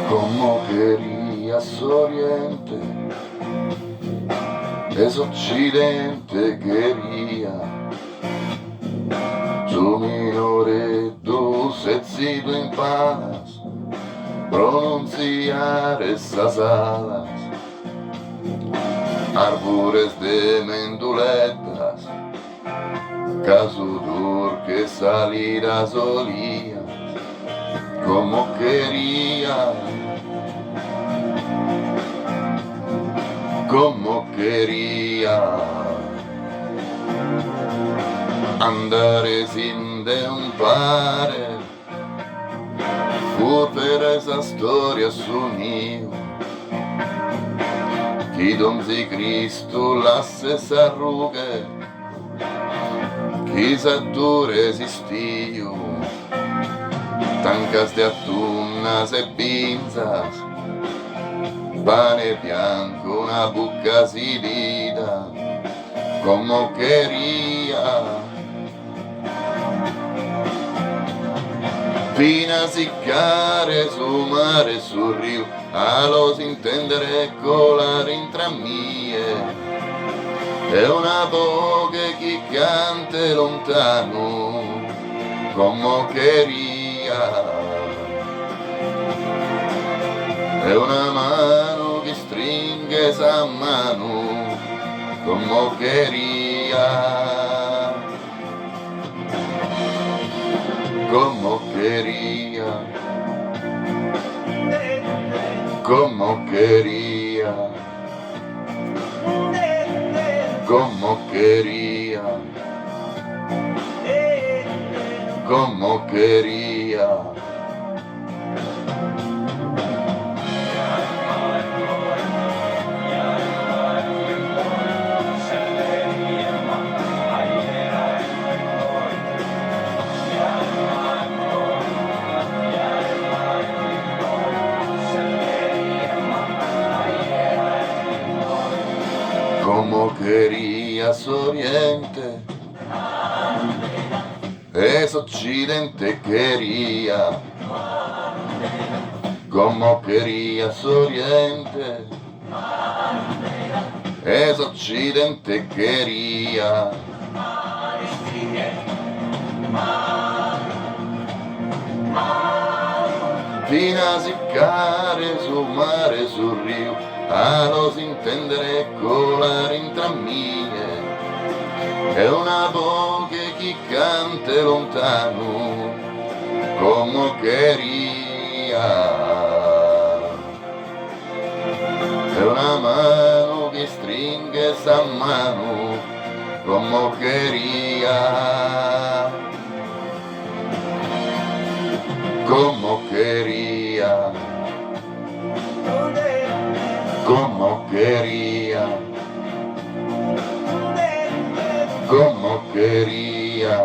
Como querías Oriente, es Occidente quería. Su minore dulce zitto en paz, pronunciar esas alas, árboles de menduletas, casudur que salida solía, como quería. Como quería andare sin de un pare, per esa storia sumiu, chi donzi Cristo lasse s'arrughe, chi tu resistiu, tancas de atunas e pinzas, pane bianco, una bucca silida, como quería. Fina siccare su mare, su rio, a los intendere colare intra mie. È una voce che cante lontano, como quería. È una mano che stringe esa mano, como quería. Como quería. Como quería. Como quería. Como quería. Como querías Oriente, es Occidente quería. Como querías Oriente, es Occidente quería. Fina siccare su mare, su rio, a los intendere colare intra mie. È una voce che cante lontano, como quería. È una mano che stringe esa mano, como quería. Como quería. Como quería. Como quería.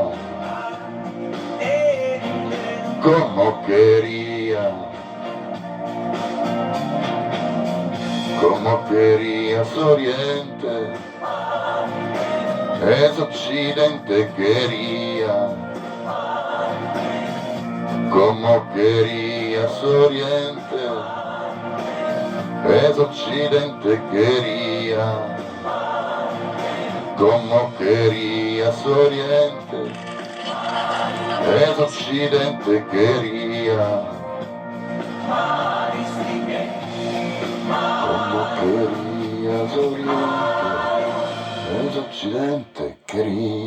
Como quería. Como querías Oriente, es Occidente quería. Como querías Oriente, es Occidente quería. Como querías Oriente, es Occidente quería. Como querías Oriente, es Occidente quería.